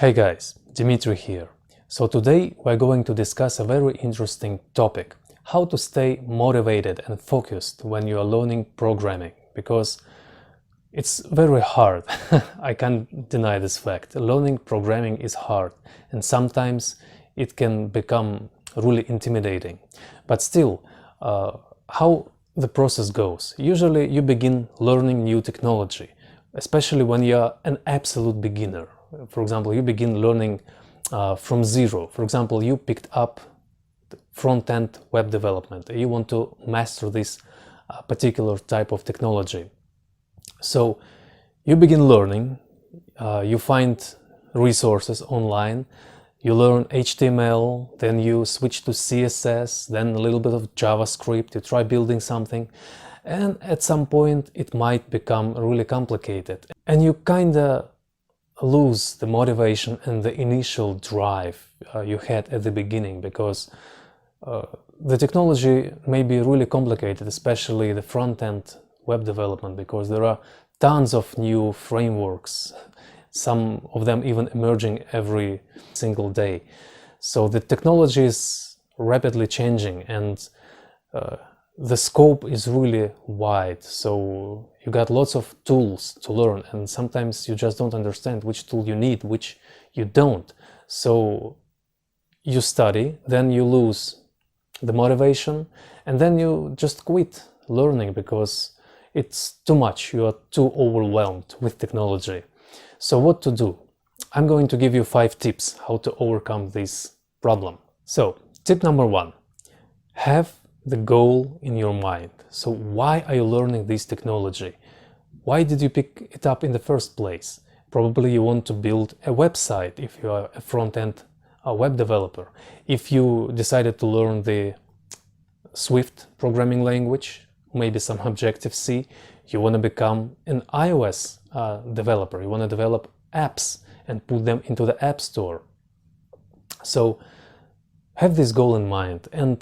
Hey guys, Dimitri here. So today we're going to discuss a very interesting topic: how to stay motivated and focused when you are learning programming, because it's very hard. I can't deny this fact. Learning programming is hard, and sometimes it can become really intimidating. But still, how the process goes? Usually you begin learning new technology, especially when you're an absolute beginner. For example, you begin learning from zero. For example, you picked up front-end web development. You want to master this particular type of technology. So you begin learning, you find resources online, you learn HTML, then you switch to CSS, then a little bit of JavaScript, you try building something, and at some point it might become really complicated. And you kinda lose the motivation and the initial drive you had at the beginning, because the technology may be really complicated, especially the front-end web development, because there are tons of new frameworks, some of them even emerging every single day. So the technology is rapidly changing, and the scope is really wide. So you got lots of tools to learn, and sometimes you just don't understand which tool you need, which you don't. So you study, then you lose the motivation, and then you just quit learning because it's too much. You are too overwhelmed with technology. So what to do? I'm going to give you 5 tips how to overcome this problem. So tip number 1, have the goal in your mind. So why are you learning this technology? Why did you pick it up in the first place? Probably you want to build a website if you are a front-end web developer. If you decided to learn the Swift programming language, maybe some Objective-C, you want to become an iOS developer. You want to develop apps and put them into the App Store. So have this goal in mind and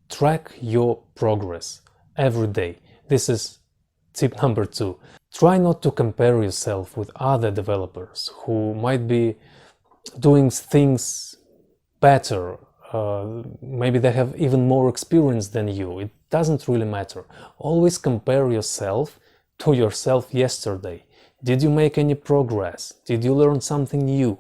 track your progress every day. This is tip number 2. Try not to compare yourself with other developers who might be doing things better. Maybe they have even more experience than you. It doesn't really matter. Always compare yourself to yourself yesterday. Did you make any progress? Did you learn something new?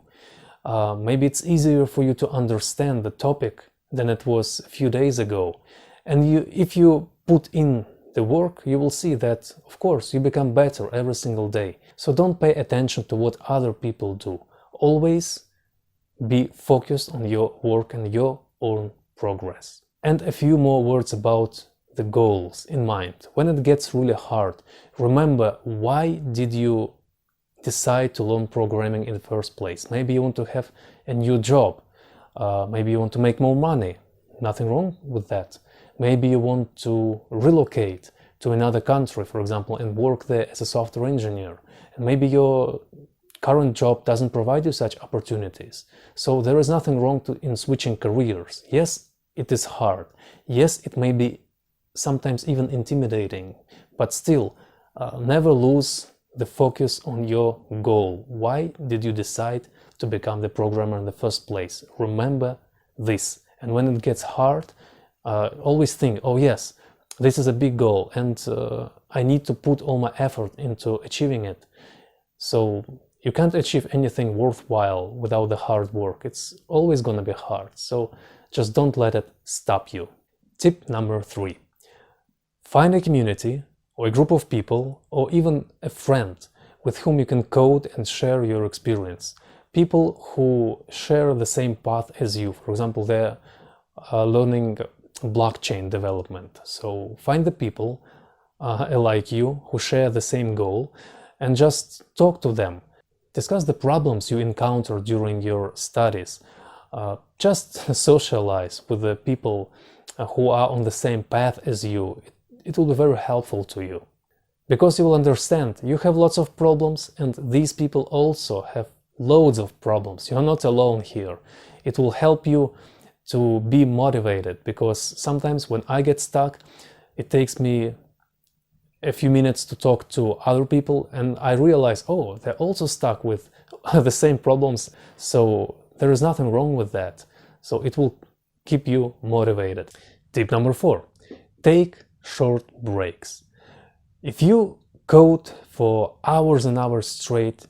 Maybe it's easier for you to understand the topic than it was a few days ago. And if you put in the work, you will see that, of course, you become better every single day. So don't pay attention to what other people do. Always be focused on your work and your own progress. And a few more words about the goals in mind. When it gets really hard, remember, why did you decide to learn programming in the first place? Maybe you want to have a new job. Maybe you want to make more money. Nothing wrong with that. Maybe you want to relocate to another country, for example, and work there as a software engineer. And maybe your current job doesn't provide you such opportunities. So there is nothing wrong in switching careers. Yes, it is hard. Yes, it may be sometimes even intimidating, but still, never lose the focus on your goal. Why did you decide to become the programmer in the first place? Remember this. And when it gets hard, always think, oh yes, this is a big goal, and I need to put all my effort into achieving it. So you can't achieve anything worthwhile without the hard work. It's always going to be hard. So just don't let it stop you. Tip number 3. Find a community or a group of people, or even a friend with whom you can code and share your experience. People who share the same path as you. For example, they're learning blockchain development. So find the people like you who share the same goal and just talk to them. Discuss the problems you encounter during your studies. Just socialize with the people who are on the same path as you. It will be very helpful to you, because you will understand you have lots of problems and these people also have loads of problems. You are not alone here. It will help you to be motivated, because sometimes when I get stuck, it takes me a few minutes to talk to other people, and I realize, oh, they're also stuck with the same problems, so there is nothing wrong with that. So it will keep you motivated. Tip number 4, take short breaks. If you code for hours and hours straight,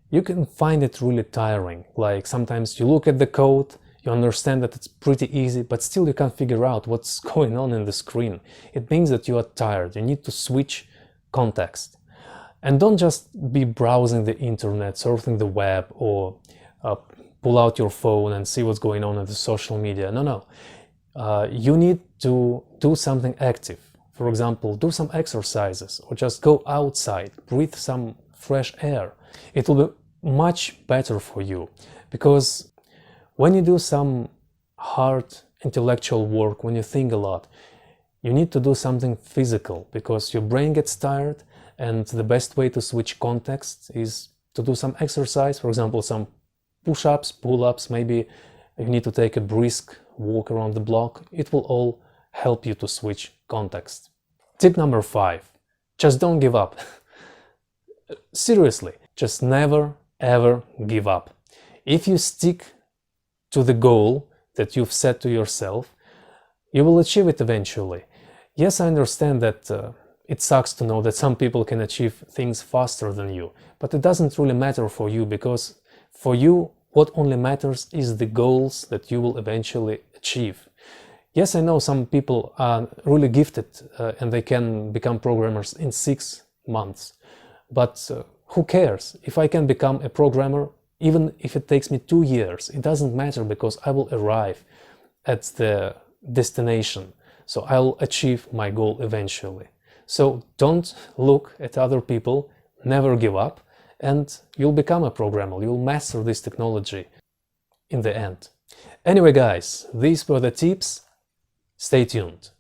you can find it really tiring. Like sometimes you look at the code, you understand that it's pretty easy, but still you can't figure out what's going on in the screen. It means that you are tired. You need to switch context. And don't just be browsing the internet, surfing the web, or pull out your phone and see what's going on the social media. No. You need to do something active. For example, do some exercises, or just go outside, breathe some fresh air. It will be much better for you, because when you do some hard intellectual work, when you think a lot, you need to do something physical, because your brain gets tired, and the best way to switch context is to do some exercise. For example, some push-ups, pull-ups, maybe you need to take a brisk walk around the block. It will all help you to switch context. Tip number 5, just don't give up. Seriously, just never ever give up. If you stick to the goal that you've set to yourself, you will achieve it eventually. Yes, I understand that it sucks to know that some people can achieve things faster than you, but it doesn't really matter for you, because for you what only matters is the goals that you will eventually achieve. Yes, I know some people are really gifted and they can become programmers in 6 months, but who cares? If I can become a programmer, even if it takes me 2 years, it doesn't matter, because I will arrive at the destination. So I'll achieve my goal eventually. So don't look at other people, never give up, and you'll become a programmer. You'll master this technology in the end. Anyway, guys, these were the tips. Stay tuned.